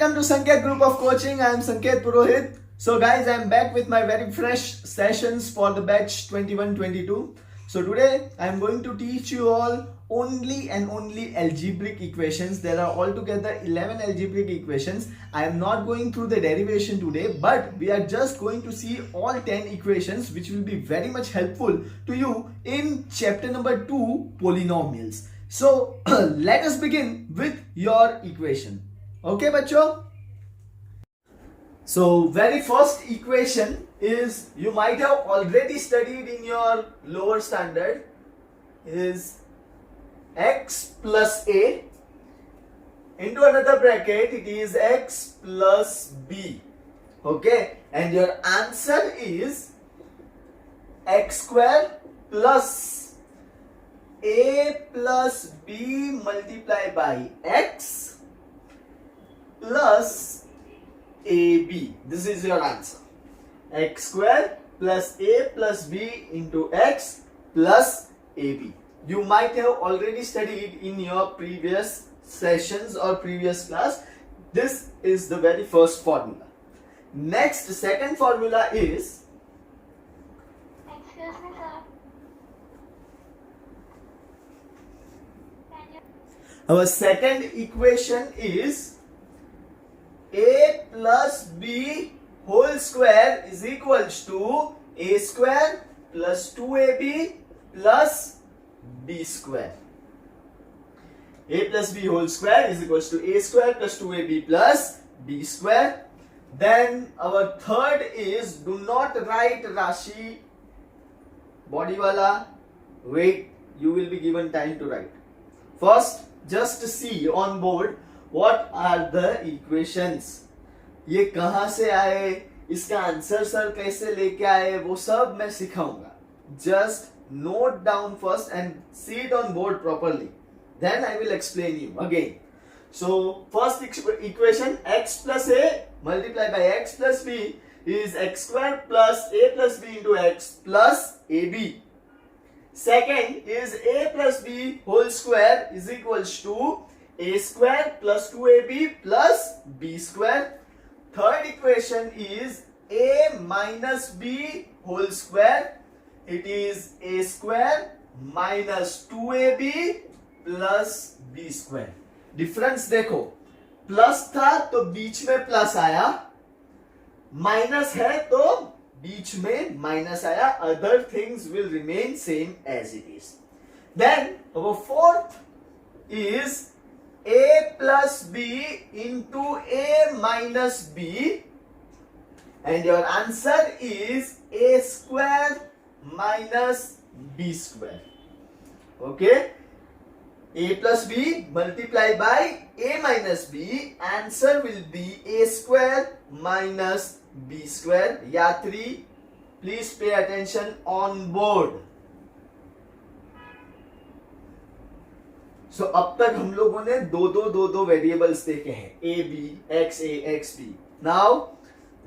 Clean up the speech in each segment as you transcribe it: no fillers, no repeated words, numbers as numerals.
welcome to Sanket Group of Coaching. I am Sanket Purohit. So guys, I am back with my very fresh sessions for the batch 21-22. So today I am going to teach you all only and only algebraic equations. There are altogether 11 algebraic equations. I am not going through the derivation today, but we are just going to see all 10 equations which will be very much helpful to you in chapter number 2, polynomials. So let us begin with your equation. Okay, bachcho? So very first equation is, you might have already studied in your lower standard, is x plus a into another bracket, it is x plus b. Okay, and your answer is x square plus a plus b multiplied by x plus ab. This is your answer. X square plus a plus b into x plus ab. You might have already studied in your previous sessions or previous class. This is the very first formula. Next, second formula is, Excuse me, sir. our second equation is a plus b whole square is equals to a square plus 2ab plus b square. A plus b whole square is equals to a square plus 2ab plus b square. Then our third is, do not write Rashi body wala. Wait, you will be given time to write. First, just see on board what are the equations. ये कहां से आए, इसका answer sir कैसे लेके आए, वो सब मैं सिखाऊंगा. Just note down first and see it on board properly. Then I will explain you again. So first equation, x plus a multiplied by x plus b is x square plus a plus b into x plus ab. Second is a plus b whole square is equals to a square plus 2ab plus b square. Third equation is a minus b whole square. It is a square minus 2ab plus b square. Difference देखो, plus था तो बीच में plus आया, minus है तो बीच में minus आया. Other things will remain same as it is. Then our fourth is a plus b into a minus b, and your answer is a square minus b square. Okay, a plus b multiplied by a minus b, answer will be a square minus b square. Yatri, please pay attention on board. So, अब तक हम लोगों ने दो variables देखे हैं, a b, x a, x b. Now,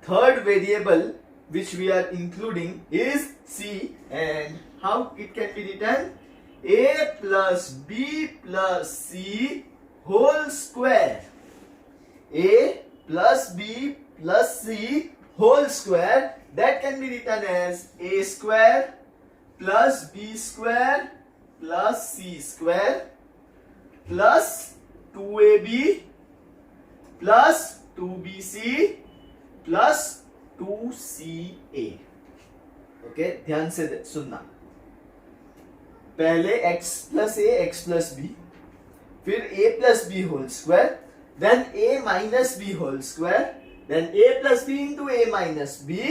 third variable which we are including is c, and how it can be written? A plus b plus c whole square. A plus b plus c whole square, that can be written as a square plus b square plus c square plus 2ab plus 2bc plus 2ca. Okay, ध्यान से सुनना. पहले x plus a, x plus b, फिर a plus b whole square, then a minus b whole square, then a plus b into a minus b,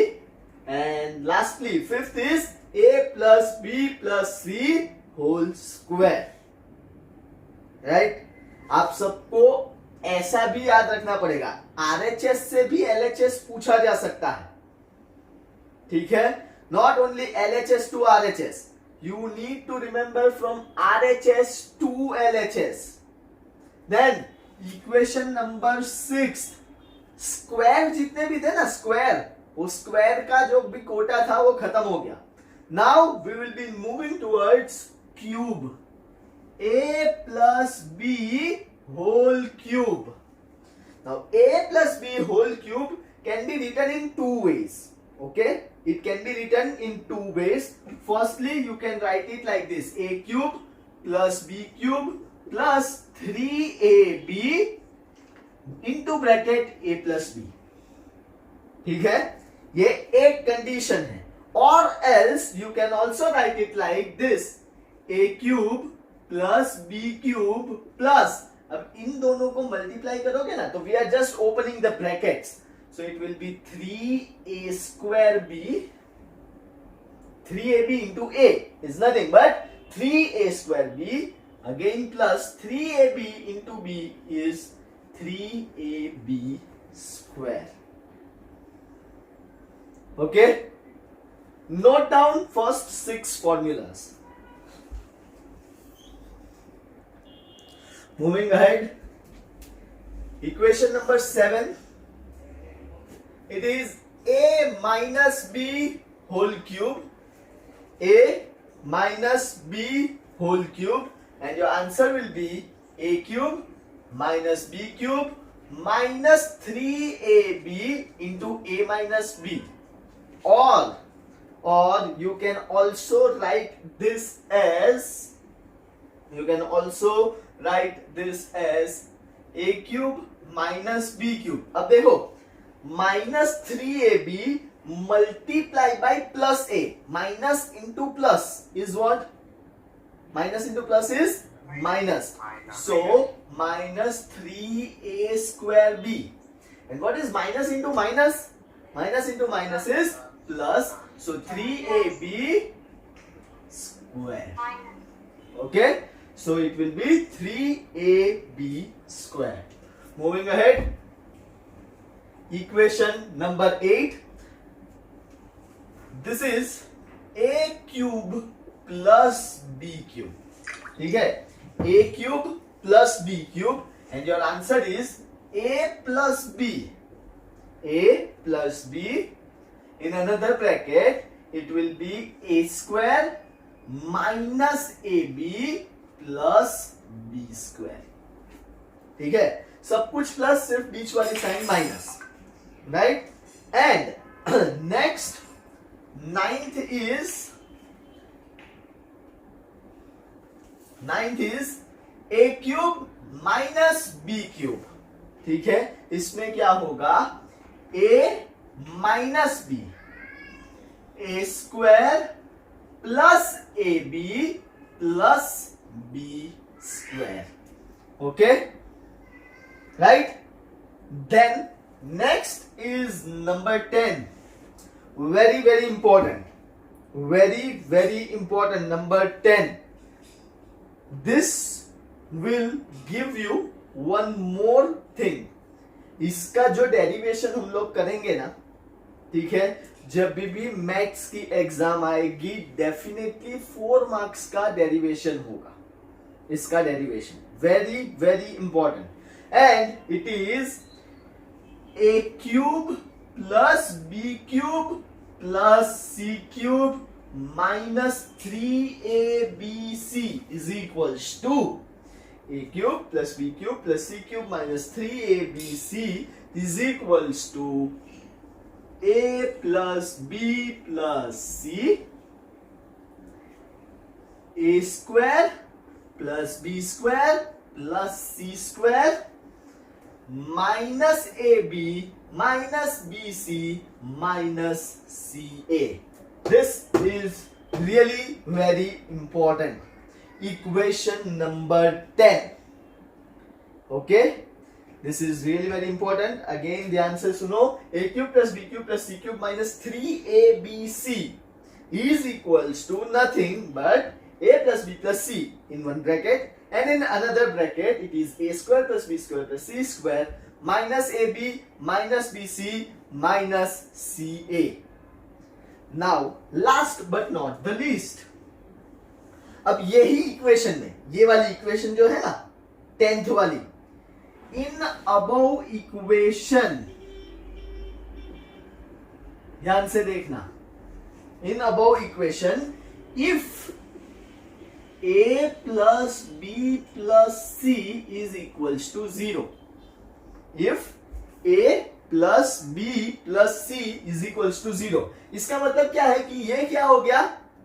and lastly fifth is a plus b plus c whole square. Right, आप सबको ऐसा भी याद रखना पड़ेगा, RHS से भी LHS पूछा जा सकता है. ठीक है, not only LHS to RHS, you need to remember from RHS to LHS. Then equation number 6, square जितने भी थे ना, स्क्वायर, वो स्क्वायर का जो भी कोटा था वो खत्म हो गया. Now we will be moving towards cube. a plus b whole cube. Now a plus b whole cube can be written in two ways. Okay, it can be written in two ways. Firstly, you can write it like this: a cube plus b cube plus 3ab into bracket a plus b. ठीक है, ये एक condition है. और else you can also write it like this: a cube plus b cube plus, अब इन दोनों को multiply करोगे ना तो we are just opening the brackets, so it will be 3a square b, 3ab into a is nothing but 3a square b again plus 3ab into b is 3ab square. Okay, note down first 6 formulas. Moving ahead, equation number 7, it is a minus b whole cube, a minus b whole cube, and your answer will be a cube minus b cube minus 3ab into a minus b. Or you can also write this as, a cube minus b cube. अब देखो, minus 3ab multiply by plus a. Minus into plus is what? Minus into plus is minus. So minus 3a square b. And what is minus into minus? Minus into minus is plus. So 3ab square. Okay, so it will be 3ab square. Moving ahead, equation number 8. This is a cube plus b cube. ठीक है, a cube plus b cube, and your answer is a plus b. A plus b, in another bracket it will be a square minus ab plus b square. ठीक है, सब कुछ plus, सिर्फ बीच वाली sign minus, right. And next ninth is a cube minus b cube. ठीक है, इसमें क्या होगा? a minus b, a square plus ab plus b square. Okay, right? Then next is number 10. Very very important, number 10. This will give you one more thing. इसका जो derivation हम लोग करेंगे ना, ठीक है, जब भी मैथ्स की एग्जाम आएगी डेफिनेटली 4 मार्क्स का डेरिवेशन होगा. इसका derivation very very important, and it is a cube plus b cube plus c cube minus 3abc is equals to a cube plus b cube plus c cube minus 3abc is equals to a plus b plus c, a square plus b square plus c square minus ab minus bc minus ca. This is really very important. Equation number 10. Okay, this is really very important. Again the answer suno. A cube plus b cube plus c cube minus 3abc is equals to nothing but a plus b plus c in one bracket, and in another bracket it is a square plus b square plus c square minus ab minus bc minus ca. Now last but not the least, अब यही equation में, ये वाली equation जो है ना 10th वाली, in above equation, ध्यान से देखना, in above equation if a plus b plus c is equals to 0, if a plus b plus c is equals to 0. इसका मतलब क्या है कि ये क्या हो गया,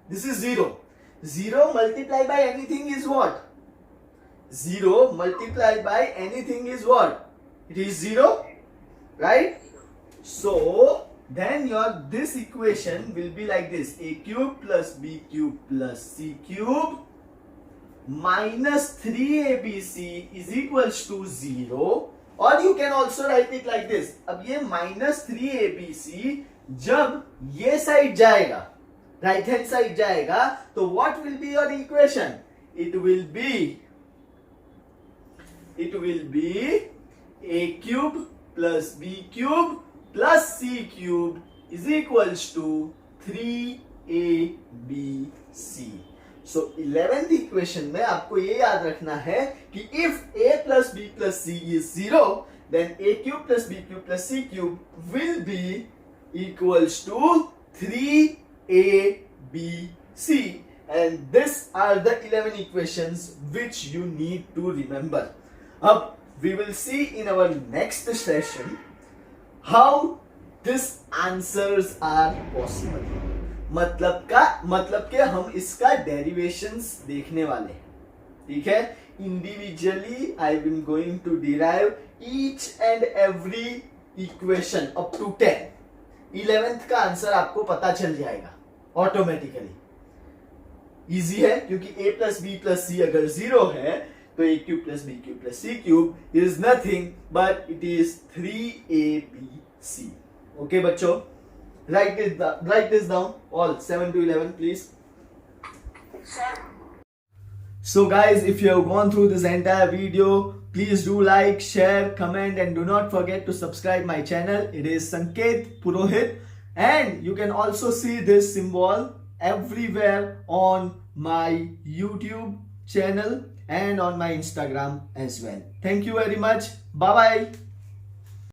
this is 0. 0 multiplied by anything is what? 0 multiplied by anything is what? It is 0, right? So then your this equation will be like this: a cube plus b cube plus c cube minus 3abc is equals to 0. Or you can also write it like this. अब ये minus 3abc जब ये side जाएगा, right hand side जाएगा, तो what will be your equation? It will be a cube plus b cube plus c cube is equals to 3abc. So 11th equation में आपको ये याद रखना है कि if a plus b plus c is 0, then a cube plus b cube plus c cube will be equals to 3abc. And these are the 11 equations which you need to remember. अब we will see in our next session how these answers are possible. मतलब कि हम इसका derivations देखने वाले हैं, ठीक है. Individually I am going to derive each and every equation up to 10. 11th का आंसर आपको पता चल जाएगा ऑटोमेटिकली. इजी है क्योंकि a plus B plus C अगर 0 है तो a cube plus B cube plus C cube is nothing but it is 3abc. Okay बच्चों, write this down all 7 to 11 please. So guys, if you have gone through this entire video, please do like, share, comment and do not forget to subscribe my channel. It is Sanket Purohit and you can also see this symbol everywhere on my YouTube channel and on my Instagram as well. Thank you very much. Bye bye.